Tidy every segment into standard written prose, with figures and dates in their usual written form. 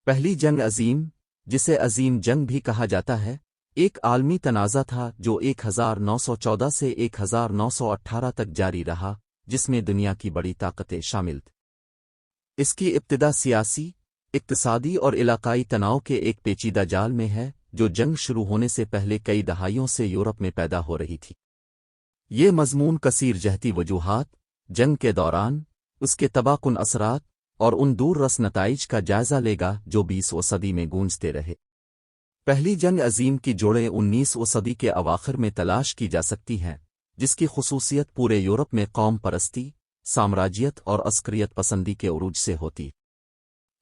پہلی جنگ عظیم، جسے عظیم جنگ بھی کہا جاتا ہے، ایک عالمی تنازع تھا جو 1914 سے 1918 تک جاری رہا، جس میں دنیا کی بڑی طاقتیں شامل تھیں۔ اس کی ابتدا سیاسی، اقتصادی اور علاقائی تناؤ کے ایک پیچیدہ جال میں ہے جو جنگ شروع ہونے سے پہلے کئی دہائیوں سے یورپ میں پیدا ہو رہی تھی۔ یہ مضمون کثیر جہتی وجوہات، جنگ کے دوران اس کے تباہ کن اثرات اور ان دور رس نتائج کا جائزہ لے گا جو 20ویں صدی میں گونجتے رہے۔ پہلی جنگ عظیم کی جوڑیں 19ویں صدی کے اواخر میں تلاش کی جا سکتی ہیں، جس کی خصوصیت پورے یورپ میں قوم پرستی، سامراجیت اور عسکریت پسندی کے عروج سے ہوتی۔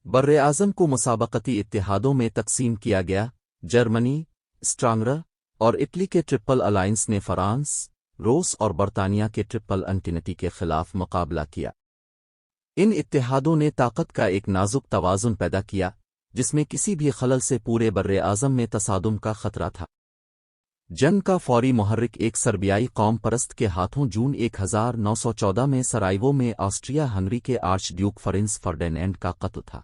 براعظم کو مسابقتی اتحادوں میں تقسیم کیا گیا۔ جرمنی، اسٹرانگرا اور اٹلی کے ٹرپل الائنس نے فرانس، روس اور برطانیہ کے ٹرپل انٹینٹی کے خلاف مقابلہ کیا۔ ان اتحادوں نے طاقت کا ایک نازک توازن پیدا کیا، جس میں کسی بھی خلل سے پورے براعظم میں تصادم کا خطرہ تھا۔ جنگ کا فوری محرک ایک سربیائی قوم پرست کے ہاتھوں جون 1914 میں سرائیوو میں آسٹریا ہنگری کے آرچ ڈیوک فرنز فرڈینینڈ کا قتل تھا۔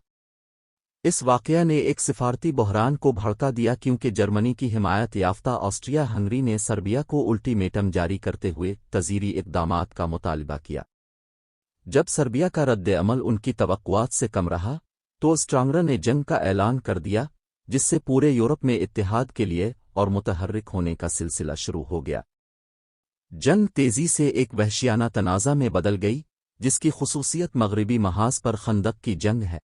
اس واقعہ نے ایک سفارتی بحران کو بھڑکا دیا کیونکہ جرمنی کی حمایت یافتہ آسٹریا ہنگری نے سربیا کو الٹیمیٹم جاری کرتے ہوئے تزیری اقدامات کا مطالبہ کیا۔ جب سربیا کا رد عمل ان کی توقعات سے کم رہا تو اسٹرانگرا نے جنگ کا اعلان کر دیا، جس سے پورے یورپ میں اتحاد کے لیے اور متحرک ہونے کا سلسلہ شروع ہو گیا۔ جنگ تیزی سے ایک وحشیانہ تنازع میں بدل گئی، جس کی خصوصیت مغربی محاذ پر خندق کی جنگ ہے۔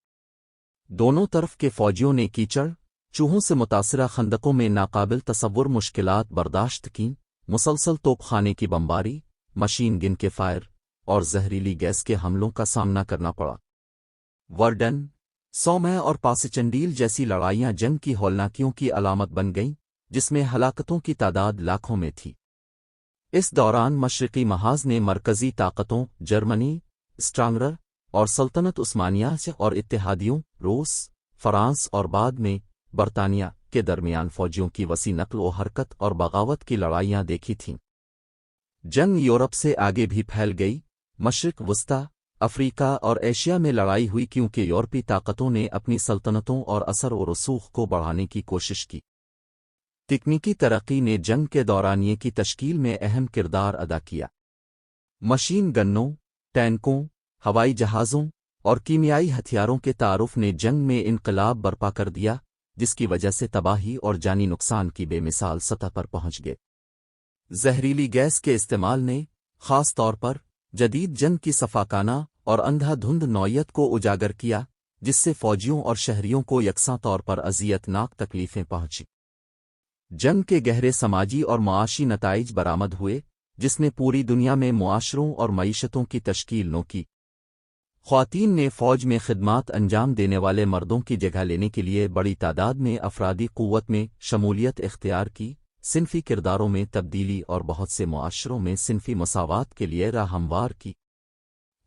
دونوں طرف کے فوجیوں نے کیچڑ، چوہوں سے متاثرہ خندقوں میں ناقابل تصور مشکلات برداشت کیں، مسلسل توپ خانے کی بمباری، مشین گن کے فائر اور زہریلی گیس کے حملوں کا سامنا کرنا پڑا۔ ورڈن، سومے اور پاسچنڈیل جیسی لڑائیاں جنگ کی ہولناکیوں کی علامت بن گئیں، جس میں ہلاکتوں کی تعداد لاکھوں میں تھی۔ اس دوران مشرقی محاذ نے مرکزی طاقتوں جرمنی، اسٹرانگرا اور سلطنت عثمانیہ سے اور اتحادیوں روس، فرانس اور بعد میں برطانیہ کے درمیان فوجیوں کی وسیع نقل و حرکت اور بغاوت کی لڑائیاں دیکھی تھیں۔ جنگ یورپ سے آگے بھی پھیل گئی، مشرق وسطی، افریقہ اور ایشیا میں لڑائی ہوئی کیونکہ یورپی طاقتوں نے اپنی سلطنتوں اور اثر و رسوخ کو بڑھانے کی کوشش کی۔ تکنیکی ترقی نے جنگ کے دورانیے کی تشکیل میں اہم کردار ادا کیا۔ مشین گنوں، ٹینکوں، ہوائی جہازوں اور کیمیائی ہتھیاروں کے تعارف نے جنگ میں انقلاب برپا کر دیا، جس کی وجہ سے تباہی اور جانی نقصان کی بے مثال سطح پر پہنچ گئے۔ زہریلی گیس کے استعمال نے، خاص طور پر، جدید جنگ کی صفاقانہ اور اندھا دھند نوعیت کو اجاگر کیا، جس سے فوجیوں اور شہریوں کو یکساں طور پر اذیت ناک تکلیفیں پہنچیں۔ جنگ کے گہرے سماجی اور معاشی نتائج برآمد ہوئے، جس نے پوری دنیا میں معاشروں اور معیشتوں کی تشکیل نو کی۔ خواتین نے فوج میں خدمات انجام دینے والے مردوں کی جگہ لینے کے لیے بڑی تعداد میں افرادی قوت میں شمولیت اختیار کی، صنفی کرداروں میں تبدیلی اور بہت سے معاشروں میں صنفی مساوات کے لیے راہ ہموار کی۔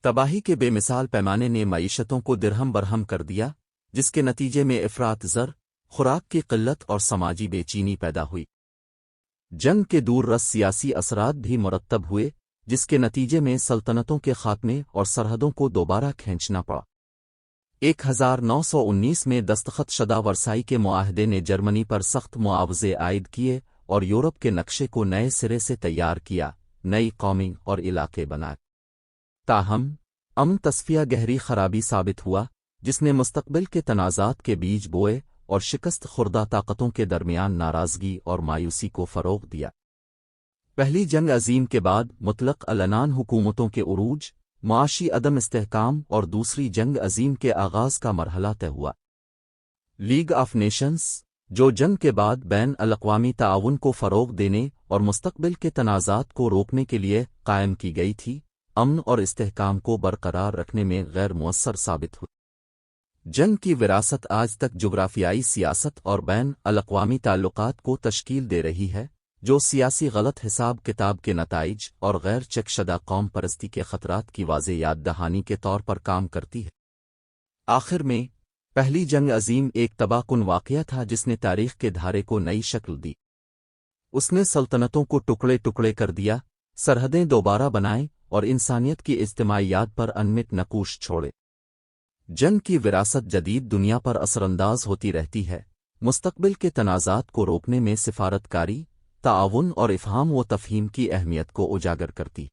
تباہی کے بے مثال پیمانے نے معیشتوں کو درہم برہم کر دیا، جس کے نتیجے میں افراط زر، خوراک کی قلت اور سماجی بے چینی پیدا ہوئی۔ جنگ کے دور رس سیاسی اثرات بھی مرتب ہوئے، جس کے نتیجے میں سلطنتوں کے خاتمے اور سرحدوں کو دوبارہ کھینچنا پڑا۔ 1919 میں دستخط شدہ ورسائی کے معاہدے نے جرمنی پر سخت معاوضے عائد کیے اور یورپ کے نقشے کو نئے سرے سے تیار کیا، نئی قومی اور علاقے بنائے۔ تاہم، امن تصفیہ گہری خرابی ثابت ہوا، جس نے مستقبل کے تنازعات کے بیج بوئے اور شکست خوردہ طاقتوں کے درمیان ناراضگی اور مایوسی کو فروغ دیا۔ پہلی جنگ عظیم کے بعد مطلق العنان حکومتوں کے عروج، معاشی عدم استحکام اور دوسری جنگ عظیم کے آغاز کا مرحلہ طے ہوا۔ لیگ آف نیشنز، جو جنگ کے بعد بین الاقوامی تعاون کو فروغ دینے اور مستقبل کے تنازعات کو روکنے کے لیے قائم کی گئی تھی، امن اور استحکام کو برقرار رکھنے میں غیر مؤثر ثابت ہوئی۔ جنگ کی وراثت آج تک جغرافیائی سیاست اور بین الاقوامی تعلقات کو تشکیل دے رہی ہے، جو سیاسی غلط حساب کتاب کے نتائج اور غیر چیک شدہ قوم پرستی کے خطرات کی واضح یاد دہانی کے طور پر کام کرتی ہے۔ آخر میں، پہلی جنگ عظیم ایک تباہ کن واقعہ تھا جس نے تاریخ کے دھارے کو نئی شکل دی۔ اس نے سلطنتوں کو ٹکڑے ٹکڑے کر دیا، سرحدیں دوبارہ بنائیں اور انسانیت کی اجتماعیات پر انمٹ نقوش چھوڑے۔ جنگ کی وراثت جدید دنیا پر اثر انداز ہوتی رہتی ہے، مستقبل کے تنازعات کو روکنے میں سفارت کاری، تعاون اور افہام و تفہیم کی اہمیت کو اجاگر کرتی